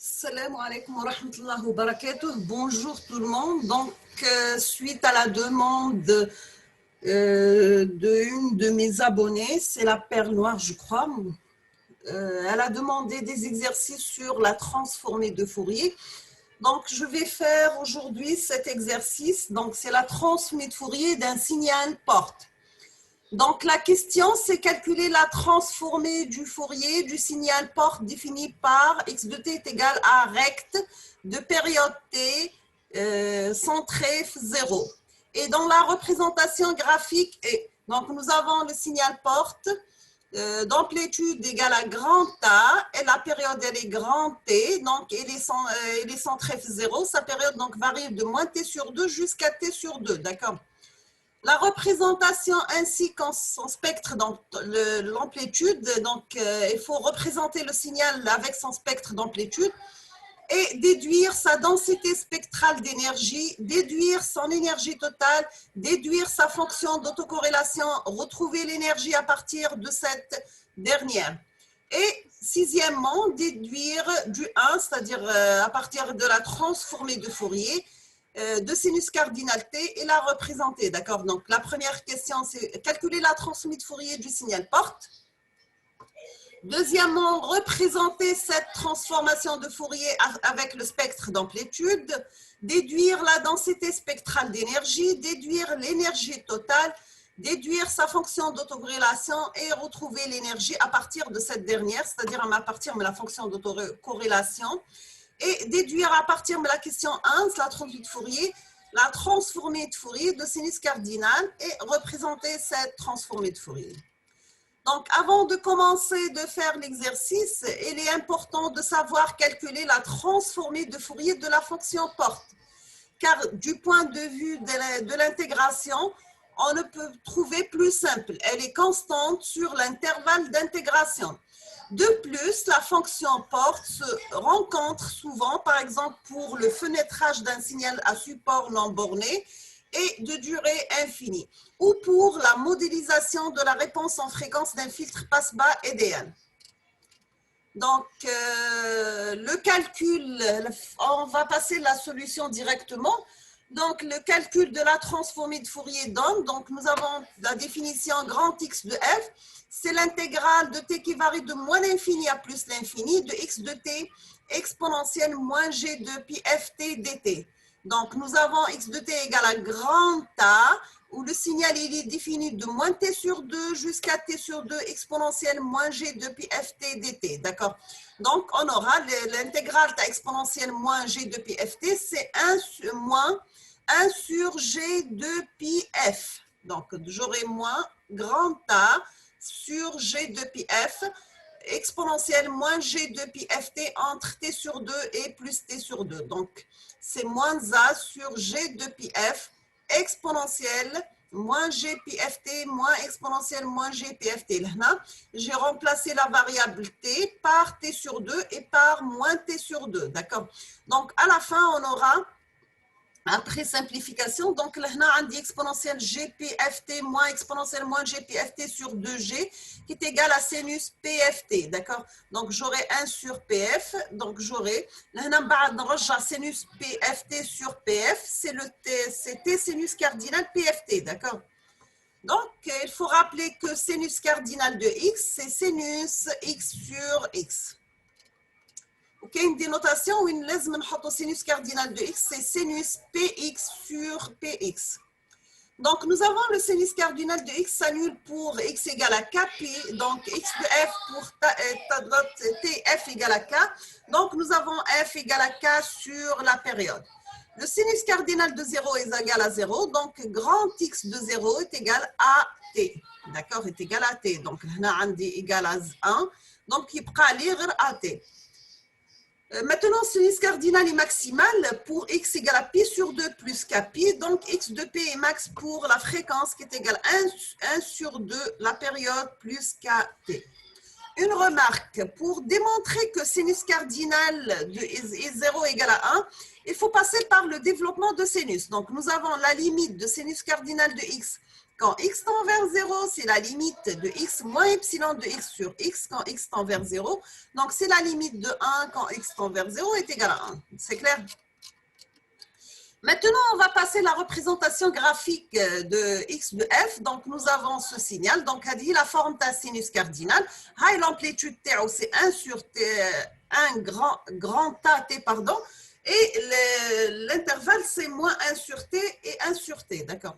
Salam alaikum wa rahmatullahi wa barakatuh. Bonjour tout le monde. Donc, suite à la demande d'une de mes abonnées, c'est la Perle Noire, je crois. Elle a demandé des exercices sur la transformée de Fourier. Donc, je vais faire aujourd'hui cet exercice. Donc, c'est la transformée de Fourier d'un signal porte. Donc, la question, c'est calculer la transformée du Fourier du signal porte défini par x de t est égal à rect de période t centré 0. Et dans la représentation graphique, donc nous avons le signal porte d'amplitude égale à grand A et la période elle est grand T, donc elle est centrée 0. Sa période donc varie de moins t sur 2 jusqu'à t sur 2, d'accord? La représentation ainsi qu'en son spectre, donc l'amplitude, donc il faut représenter le signal avec son spectre d'amplitude et déduire sa densité spectrale d'énergie, déduire son énergie totale, déduire sa fonction d'autocorrélation, retrouver l'énergie à partir de cette dernière. Et sixièmement, déduire du 1, c'est-à-dire à partir de la transformée de Fourier, de sinus cardinal T et la représenter, d'accord? Donc, la première question, c'est calculer la transformée de Fourier du signal porte. Deuxièmement, représenter cette transformation de Fourier avec le spectre d'amplitude, déduire la densité spectrale d'énergie, déduire l'énergie totale, déduire sa fonction d'autocorrélation et retrouver l'énergie à partir de cette dernière, c'est-à-dire à partir de la fonction d'autocorrélation. Et déduire à partir de la question 1, la transformée de Fourier, la transformée de Fourier de sinus cardinal et représenter cette transformée de Fourier. Donc, avant de commencer de faire l'exercice, il est important de savoir calculer la transformée de Fourier de la fonction porte. Car du point de vue de l'intégration, on ne peut trouver plus simple. Elle est constante sur l'intervalle d'intégration. De plus, la fonction porte se rencontre souvent, par exemple, pour le fenêtrage d'un signal à support non borné et de durée infinie, ou pour la modélisation de la réponse en fréquence d'un filtre passe-bas EDN. Donc, le calcul, on va passer la solution directement. Donc, le calcul de la transformée de Fourier donne, donc nous avons la définition grand X de f, c'est l'intégrale de t qui varie de moins l'infini à plus l'infini de x de t exponentielle moins g de pi ft dt. Donc, nous avons x de t égale à grand A, où le signal il est défini de moins t sur 2 jusqu'à t sur 2 exponentielle moins g de pi ft dt. D'accord? Donc, on aura l'intégrale exponentielle moins g de pi ft, c'est 1 moins 1 sur g de pi f. Donc, j'aurai moins grand A sur g de pi f exponentielle moins g de pi ft entre t sur 2 et plus t sur 2. Donc, c'est moins a sur g de pi f exponentielle moins g pi ft moins exponentielle moins g pi ft. Là, j'ai remplacé la variable t par t sur 2 et par moins t sur 2. D'accord? Donc, à la fin, on aura, après simplification, donc là, on a dit exponentielle gpft moins exponentielle moins gpft sur 2g qui est égal à sinus pft, d'accord? Donc, j'aurai 1 sur pf, donc j'aurai, là, on a sinus pft sur pf, c'est t sinus cardinal pft, d'accord? Donc, il faut rappeler que sinus cardinal de x, c'est sinus x sur x. Ok, une dénotation où une laisse le sinus cardinal de x, c'est sinus px sur px. Donc, nous avons le sinus cardinal de x s'annule pour x égale à kp, donc x de f pour tf égale à k. Donc, nous avons f égale à k sur la période. Le sinus cardinal de 0 est égal à 0, donc grand x de 0 est égal à t. D'accord, est égal à t. Donc, on a dit égal à 1, donc il prend lire à t. Maintenant, sinus cardinal est maximal pour x égale à pi sur 2 plus kpi, donc x de p est max pour la fréquence qui est égale à 1 sur 2, la période plus kt. Une remarque, pour démontrer que sinus cardinal de 0 égale à 1, il faut passer par le développement de sinus. Donc, nous avons la limite de sinus cardinal de x quand x tend vers 0, c'est la limite de x moins epsilon de x sur x quand x tend vers 0. Donc, c'est la limite de 1 quand x tend vers 0 est égal à 1. C'est clair? Maintenant, on va passer la représentation graphique de x de f. Donc, nous avons ce signal. Donc, la forme de sinus cardinal. L'amplitude T, c'est 1 sur T, 1 grand A T, pardon. Et l'intervalle, c'est moins 1 sur T et 1 sur T. D'accord?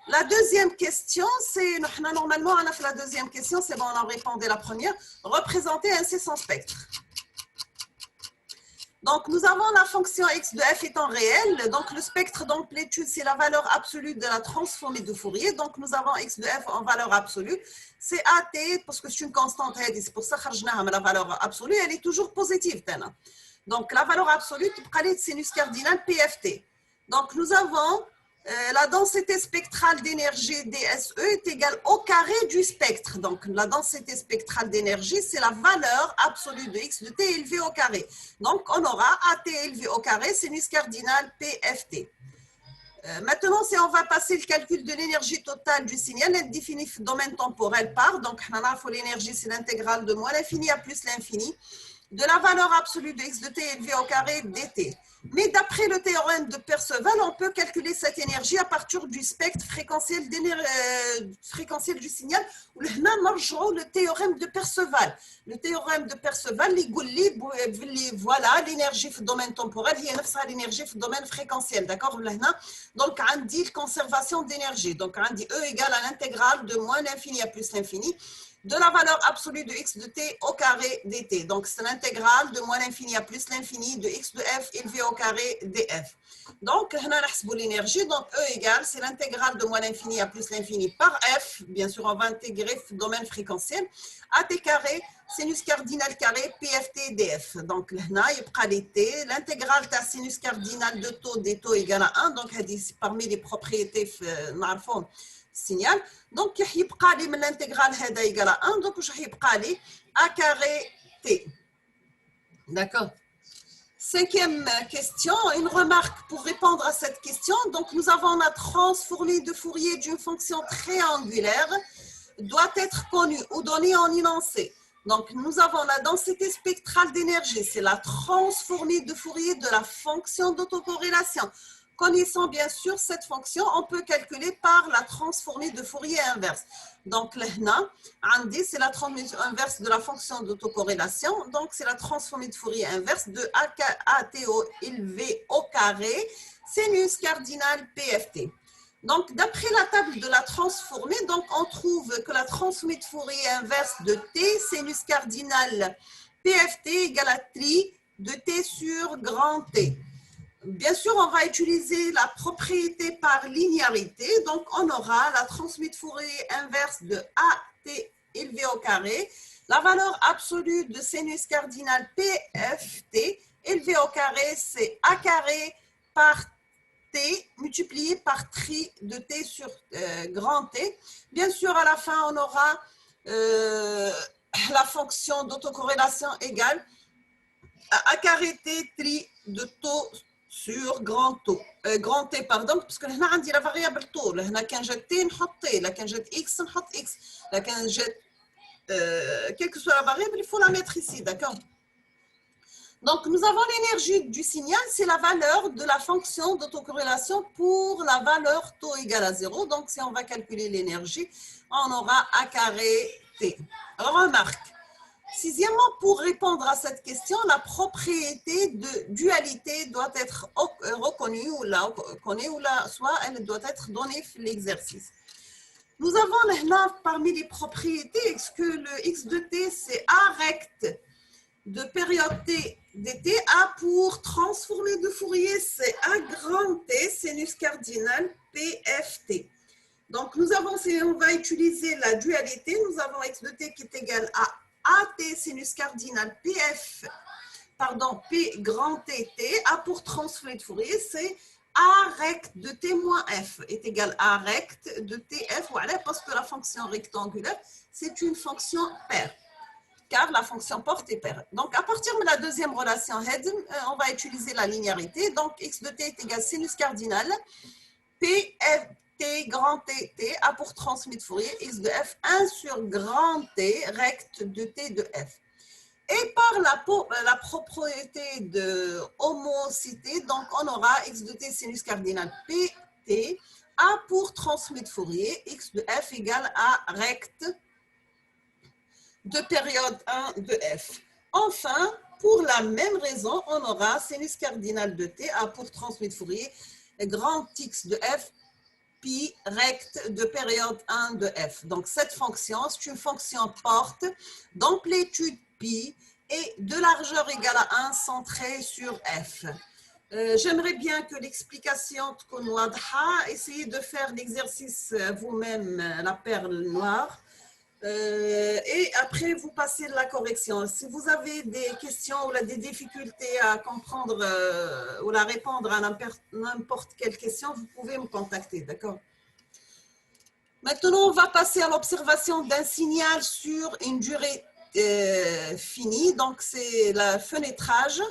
La deuxième question, c'est, normalement, on a fait la deuxième question, c'est bon, on a répondu la première. Représenter ainsi son spectre. Donc, nous avons la fonction x de f étant réelle. Donc, le spectre d'amplitude, c'est la valeur absolue de la transformée de Fourier. Donc, nous avons x de f en valeur absolue. C'est AT, parce que c'est une constante, c'est pour ça que la valeur absolue, elle est toujours positive. Donc, la valeur absolue, c'est sinus cardinal PFT. Donc, nous avons la densité spectrale d'énergie DSE est égale au carré du spectre. Donc, la densité spectrale d'énergie, c'est la valeur absolue de x de t élevé au carré. Donc, on aura AT élevé au carré, sinus cardinal PFT. Maintenant, si on va passer le calcul de l'énergie totale du signal, elle définit le domaine temporel par. Donc, l'énergie, c'est l'intégrale de moins l'infini à plus l'infini de la valeur absolue de x de t élevé au carré dt. Mais d'après le théorème de Perceval, on peut calculer cette énergie à partir du spectre fréquentiel du signal. Ou le théorème de Perceval. Le théorème de Perceval, voilà, l'énergie dans le domaine temporel, il y a l'énergie dans le domaine fréquentiel. D'accord? Donc, on dit conservation d'énergie. Donc, on dit E égale à l'intégrale de moins l'infini à plus l'infini de la valeur absolue de x de t au carré dt. Donc, c'est l'intégrale de moins l'infini à plus l'infini de x de f élevé au carré df. Donc, on a l'énergie. Donc, E égale, c'est l'intégrale de moins l'infini à plus l'infini par f. Bien sûr, on va intégrer le domaine fréquentiel. AT carré, sinus cardinal carré, PFT df. Donc, là, il y a les t. L'intégrale de sinus cardinal de taux des taux égale à 1. Donc, c'est parmi les propriétés signal. Donc, il y a l'intégrale égale à 1. Donc, il y a A carré T. D'accord. Cinquième question, une remarque pour répondre à cette question. Donc, nous avons la transformée de Fourier d'une fonction triangulaire doit être connue ou donnée en énoncé. Donc, nous avons la densité spectrale d'énergie. C'est la transformée de Fourier de la fonction d'autocorrélation. Connaissant bien sûr cette fonction, on peut calculer par la transformée de Fourier inverse. Donc, là, c'est la transformée inverse de la fonction d'autocorrélation. Donc, c'est la transformée de Fourier inverse de ATO élevé au carré, sinus cardinal PFT. Donc, d'après la table de la transformée, donc, on trouve que la transformée de Fourier inverse de T, sinus cardinal PFT égale à tri de T sur grand T. Bien sûr, on va utiliser la propriété par linéarité. Donc, on aura la transformée de Fourier inverse de AT élevé au carré. La valeur absolue de sinus cardinal PFT élevé au carré, c'est A carré par T multiplié par tri de T sur grand T. Bien sûr, à la fin, on aura la fonction d'autocorrélation égale à A carré T tri de taux sur grand T, pardon, parce que là, on a la variable taux. Là, quand j'ai T, on T. Là, quand j'ai X, on X. Là, quand j'ai quelle que soit la variable, il faut la mettre ici, d'accord? Donc, nous avons l'énergie du signal, c'est la valeur de la fonction d'autocorrélation pour la valeur taux égale à 0. Donc, si on va calculer l'énergie, on aura A carré T. Remarque. Sixièmement, pour répondre à cette question, la propriété de dualité doit être reconnue soit elle doit être donnée l'exercice. Nous avons là, parmi les propriétés, est-ce que le x de t, c'est A rect de période t dt, A pour transformer de Fourier, c'est A grand T, sinus cardinal PFT. Donc, nous avons, si on va utiliser la dualité, nous avons x de t qui est égal à AT sinus cardinal PF, pardon, P grand T, T, A pour transformer de Fourier, c'est A rect de T moins F est égal à A rect de TF, voilà, parce que la fonction rectangulaire, c'est une fonction paire, car la fonction porte est paire. Donc, à partir de la deuxième relation Hedm, on va utiliser la linéarité. Donc, x de t est égal à sinus cardinal PF T, grand T, T, A pour transmis de Fourier, X de F, 1 sur grand T, rect de T de F. Et par la propriété de homocité, donc on aura X de T sinus cardinal P, T, A pour transmis de Fourier, X de F égale à rect de période 1 de F. Enfin, pour la même raison, on aura sinus cardinal de T, A pour transmis de Fourier, grand X de F, pi rect de période 1 de F. Donc, cette fonction, c'est une fonction porte d'amplitude pi et de largeur égale à 1 centrée sur F. J'aimerais bien que l'explication تكون واضحة. Essayez de faire l'exercice vous-même, la perle noire. Et après, vous passez de la correction. Si vous avez des questions ou des difficultés à comprendre ou à répondre à n'importe quelle question, vous pouvez me contacter, d'accord? Maintenant, on va passer à l'observation d'un signal sur une durée finie. Donc, c'est le fenêtrage.